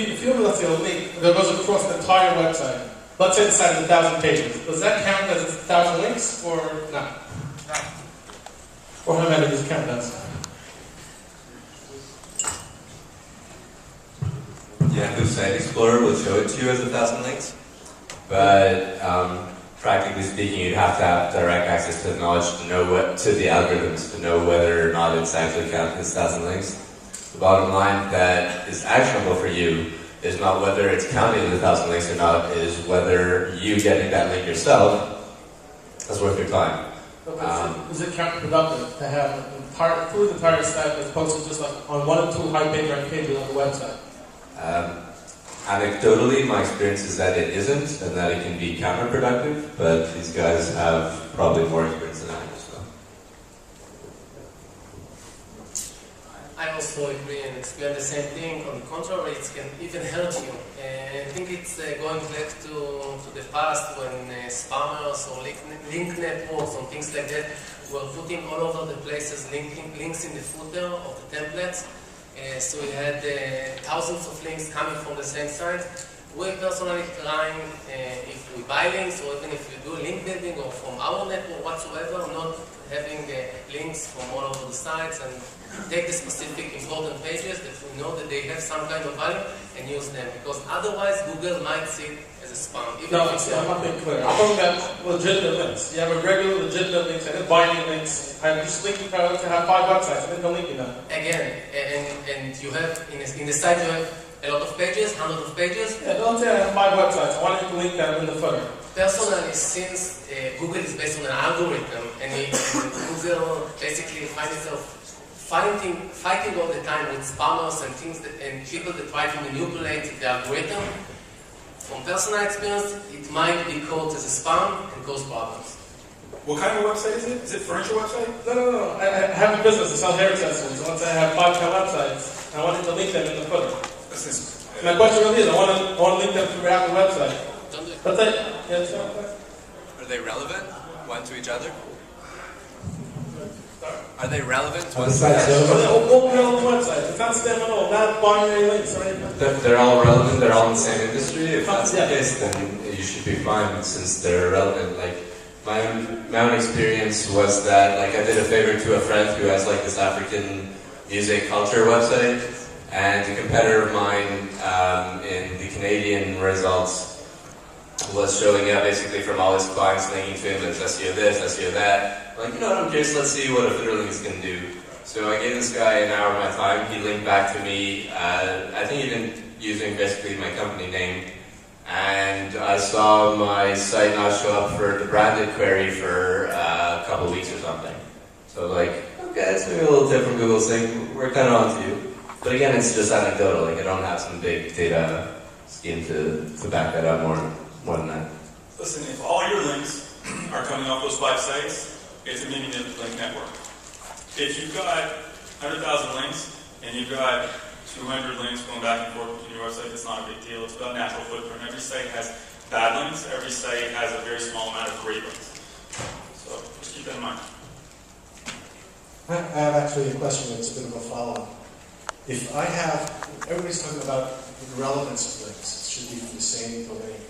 if you have, let's say, a link that goes across the entire website, let's say the site has 1,000 pages, does that count as 1,000 links or not? No. Or how many does it count as? Yahoo Site Explorer will show it to you as 1,000 links, but practically speaking, you'd have to have direct access to the knowledge to know to the algorithms to know whether or not it's actually counted as 1,000 links. The bottom line that is actionable for you is not whether it's counted as 1,000 links or not, is whether you getting that link yourself is worth your time. Is it counterproductive to have the entire site that's posted just like on 1 or 2 high-page rank pages on the website? Anecdotally, my experience is that it isn't, and that it can be counterproductive, but these guys have probably more experience than I do. So. I also agree and experience the same thing. On the contrary, it can even hurt you. I think it's going back to the past when spammers or link networks or things like that were putting all over the places links in the footer of the templates. So we had thousands of links coming from the same site. We're personally trying, if we buy links or even if we do link building or from our network whatsoever, not having links from all over the sites and take the specific important pages that we know that they have some kind of value and use them. Because otherwise Google might see it as a spam. No, I'm not being clear. I'm talking about legitimate links. You have a regular legitimate links and binding links. I'm just linking to have 5 websites. I didn't link them. Again, and you have, in the site you have a lot of pages, hundreds of pages. Yeah, don't say I have 5 websites. I want you to link them in the footer. Personally, since Google is based on an algorithm, and Google basically finds itself fighting all the time with spammers and things and people that try to manipulate the algorithm, from personal experience, it might be called as a spam and cause problems. What kind of website is it? Is it furniture website? No. I have a business. I sell hair accessories. Once I have 5 websites, I wanted to link them in the footer. My question really is, I want to link them throughout the website. Don't do it. But yeah, Are they relevant one to each other? Are they relevant to one another? All relevant websites. It's not spam at all. Not binary links or anything. They're all relevant. They're all in the same industry. If that's the case, then you should be fine since they're relevant. Like my own experience was that like I did a favor to a friend who has like this African music culture website, and a competitor of mine in the Canadian results was showing up basically from all his clients linking to him. There's SEO this, SEO that. I'm like, I'm curious, let's see what a footer link is going to do. So I gave this guy an hour of my time. He linked back to me, I think even using basically my company name. And I saw my site not show up for the branded query for a couple of weeks or something. So like, okay, it's maybe a little tip from Google saying, we're kind of on to you. But again, it's just anecdotal. Like I don't have some big data scheme to back that up more than that. Listen, if all your links are coming off those 5 sites, it's a mini link network. If you've got 100,000 links and you've got 200 links going back and forth between your website, it's not a big deal. It's about natural footprint. Every site has bad links. Every site has a very small amount of great links. So just keep that in mind. I have actually a question that's a bit of a follow-up. If I have, everybody's talking about the relevance of links. It should be from the same domain.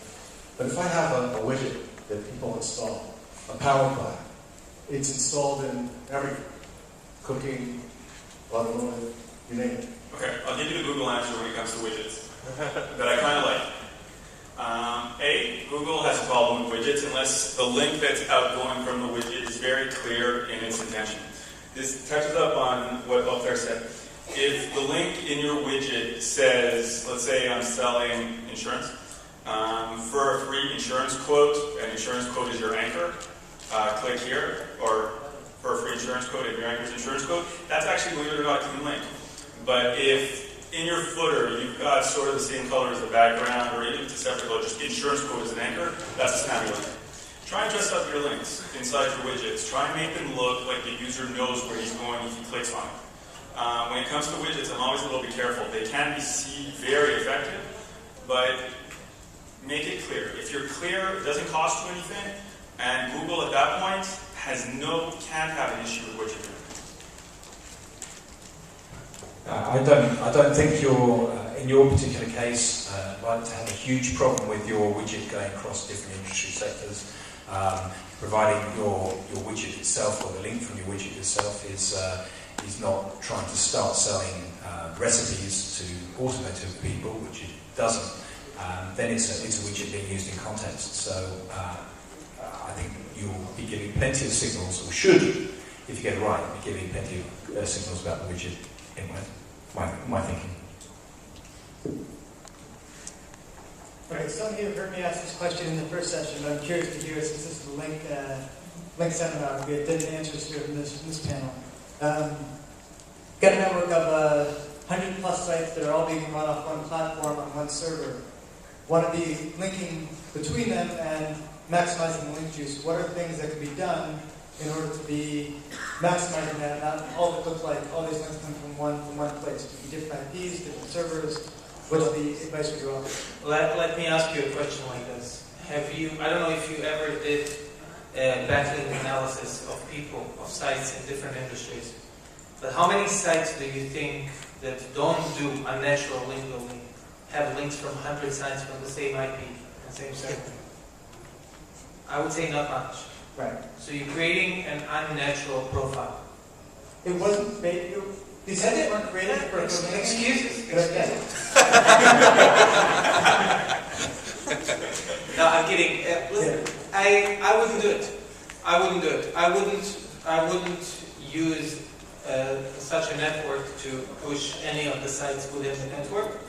But if I have a widget that people install, a power plan, it's installed in everything. Cooking, automotive, you name it. Okay, I'll give you the Google answer when it comes to widgets that I kind of like. Google has a problem with widgets unless the link that's outgoing from the widget is very clear in its intention. This touches up on what Ofer said. If the link in your widget says, let's say I'm selling insurance, for a free insurance quote, an insurance quote is your anchor, click here, or for a free insurance quote, if your anchor is insurance quote, that's actually, believe it or not, a clean link. But if in your footer you've got sort of the same color as the background, or even if it's a separate color, just insurance quote as an anchor, that's a snappy link. Try and dress up your links inside your widgets. Try and make them look like the user knows where he's going if he clicks on it. When it comes to widgets, I'm always a little bit careful. They can be very effective, but make it clear. If you're clear, it doesn't cost you anything, and Google at that point can't have an issue with what you're doing. I don't think you're in your particular case, like to have a huge problem with your widget going across different industry sectors, providing your widget itself or the link from your widget itself is not trying to start selling recipes to automotive people, which it doesn't. Then it's a widget being used in context. So I think you'll be giving plenty of signals, or should, if you get it right, be giving plenty of signals about the widget in my thinking. Alright, some of you have heard me ask this question in the first session, but I'm curious to hear, since this is the link seminar, we did answers here from this panel. Got a network of 100 plus sites that are all being run off one platform on one server. Want to be linking between them and maximizing the link juice. What are things that can be done in order to be maximizing that? Not all of it looks like all these links come from one place. It could be different IPs, different servers. What's the advice would you offer? Let me ask you a question like this. Have you, I don't know if you ever did backlink analysis of people, of sites in different industries, but how many sites do you think that don't do unnatural link building have links from 100 sites from the same IP and same server? I would say not much. Right. So you're creating an unnatural profile. It wasn't made. These sites weren't created for excuses. No, I'm kidding. Listen, I wouldn't do it. I wouldn't use such a network to push any of the sites within the network,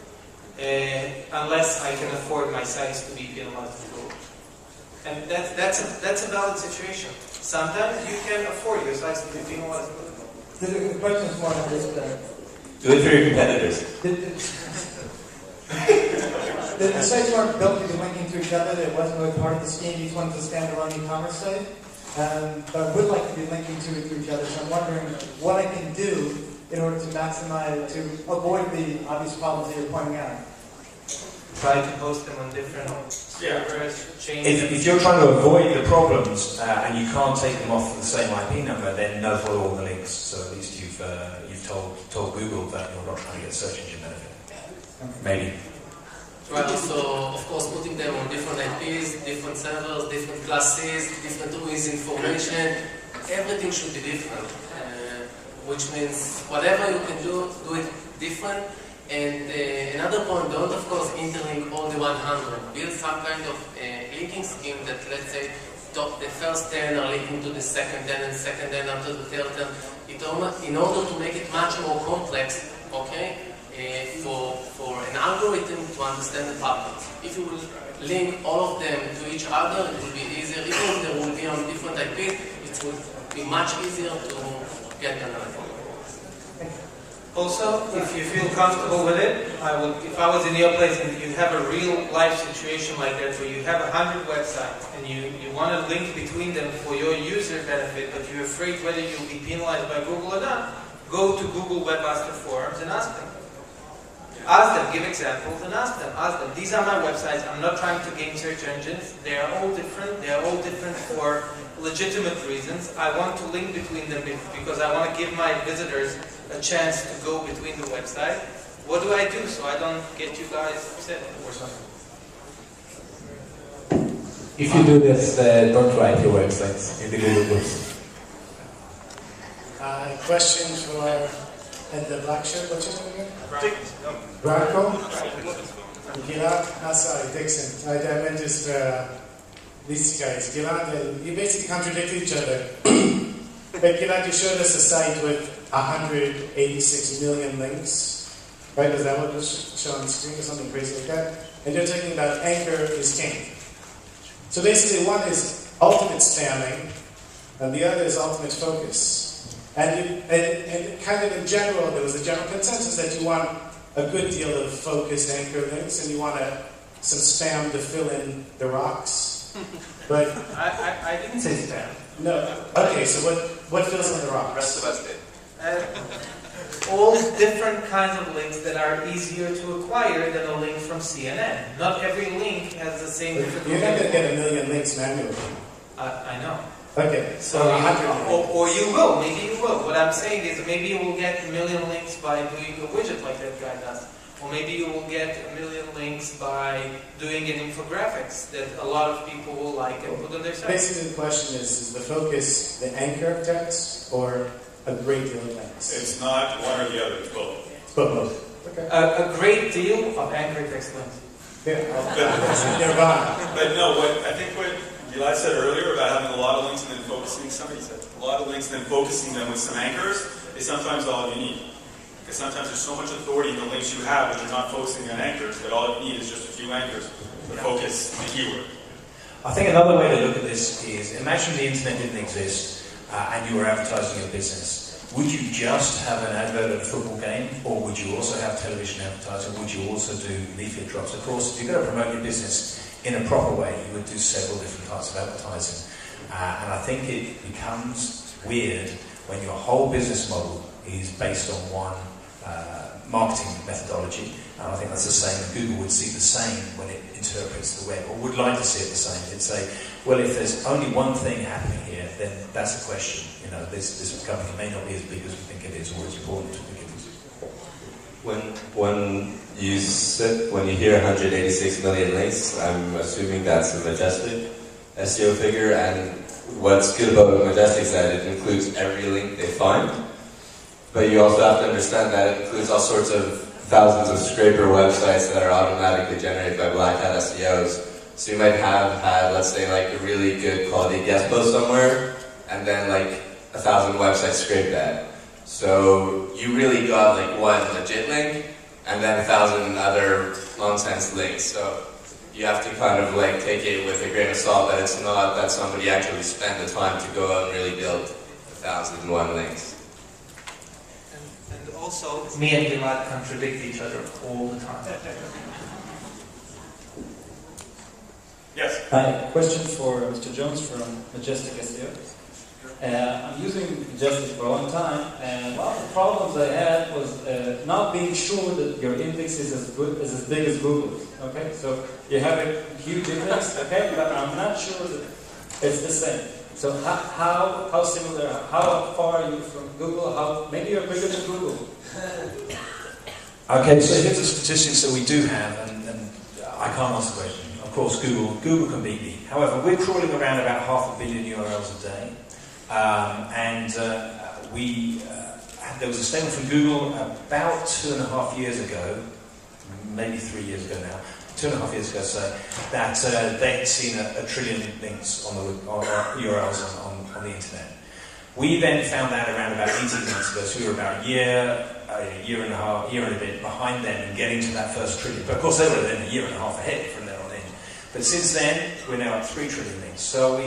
unless I can afford my sites to be penalized for Google. And that's a valid situation. Sometimes you can afford your sites to be penalized. The question is more on this. Do it for your competitors. The sites weren't built to be linking to each other. It wasn't really part of the scheme. Each one's a standalone e-commerce site. But I would like to be linking to each other. So I'm wondering what I can do in order to maximize, to avoid the obvious problems that you're pointing out. Try to host them on different servers, change them. If you're trying to avoid the problems and you can't take them off the same IP number, then no follow all the links. So at least you've told Google that you're not trying to get search engine benefit. Maybe. Right, so of course putting them on different IPs, different servers, different classes, different with information, everything should be different. Which means whatever you can do it different. And another point, don't of course interlink all the 100. Build some kind of linking scheme that, let's say, the first 10 are linking to the second 10 and second 10 after the third 10. In order to make it much more complex, okay, for an algorithm to understand the patterns. If you will link all of them to each other, it will be easier. Even if they will be on different IPs, it will be much easier to get an algorithm. Also, if you feel comfortable with it, if I was in your place and you have a real life situation like that where you have 100 websites and you want to link between them for your user benefit, but you're afraid whether you'll be penalized by Google or not, go to Google Webmaster Forums and ask them. Ask them, give examples and ask them. These are my websites. I'm not trying to game search engines. They are all different. They are all different for legitimate reasons. I want to link between them because I want to give my visitors a chance to go between the website. What do I do so I don't get you guys upset or something? If you do this, don't write your websites in the Google Books. Question for the black shirt. What's your name again? Branko. Gilad. Sorry, Dixon. I meant just these guys. Gilad, you basically contradict each other. But Gilad, you showed us a site with 186 million links, right? Is that what was shown on the screen or something crazy like that? And you're talking about anchor is king. So basically one is ultimate spamming, and the other is ultimate focus. And kind of in general, there was a general consensus that you want a good deal of focused anchor links, and you want some spam to fill in the rocks. But I didn't say spam. No. Okay, so what fills in the rocks? The rest of us did. All different kinds of links that are easier to acquire than a link from CNN. Not every link has the same difficulty. You're not going to get a million links manually. I know. Okay, so or you will, maybe you will. What I'm saying is maybe you will get a million links by doing a widget like that guy does. Or maybe you will get 1 million links by doing an infographics that a lot of people will like and put on their site. Basically, the question is the focus the anchor of text or a great deal of text? It's not one or the other, it's both. It's both. Okay. A great deal of anchor text links. Yeah. Nirvana. But no, I think what Gilad said earlier about having a lot of links and then focusing, somebody said, a lot of links and then focusing them with some anchors is sometimes all you need. Because sometimes there's so much authority in the links you have that you're not focusing on anchors, that all you need is just a few anchors to focus the keyword. I think another way to look at this is, imagine the internet didn't exist and you were advertising your business. Would you just have an advert at a football game, or would you also have television advertising? Would you also do leaflet drops? Of course, if you're going to promote your business in a proper way, you would do several different types of advertising. And I think it becomes weird when your whole business model is based on one marketing methodology. And I think that's the same, and Google would see the same when it interprets the web, or would like to see it the same. It'd say, well, if there's only one thing happening here, then that's a question. You know, this company may not be as big as we think it is, or as important as we think it is. When you hear 186 million links, I'm assuming that's a Majestic SEO figure, and what's good about Majestic is that it includes every link they find, but you also have to understand that it includes all sorts of thousands of scraper websites that are automatically generated by black hat SEOs. So you might have had, let's say, like a really good quality guest post somewhere, and then like 1,000 websites scrape that. So you really got like one legit link, and then 1,000 other nonsense links. So you have to kind of like take it with a grain of salt that it's not that somebody actually spent the time to go out and really build 1,001 links. And also, me and Gilad contradict each other all the time. Yes? Hi, question for Mr. Jones from Majestic SEO. I'm using Majestic for a long time, and one of the problems I had was not being sure that your index is as big as Google's. Okay, so you have a huge index, okay, but I'm not sure that it's the same. So how similar? How far are you from Google? Maybe you're bigger than Google. Okay, so here's the statistics that we do have, and I can't answer the question. Of course, Google can beat me. However, we're crawling around about 500 million URLs a day. There was a statement from Google about 2.5 years ago, maybe 3 years ago now, 2.5 years ago, say, that they had seen a trillion links on URLs on the internet. We then found out around about 18 months ago, so we were about a year and a bit behind them in getting to that first trillion. But of course, they were then a year and a half ahead from there on in. But since then, we're now at 3 trillion links. So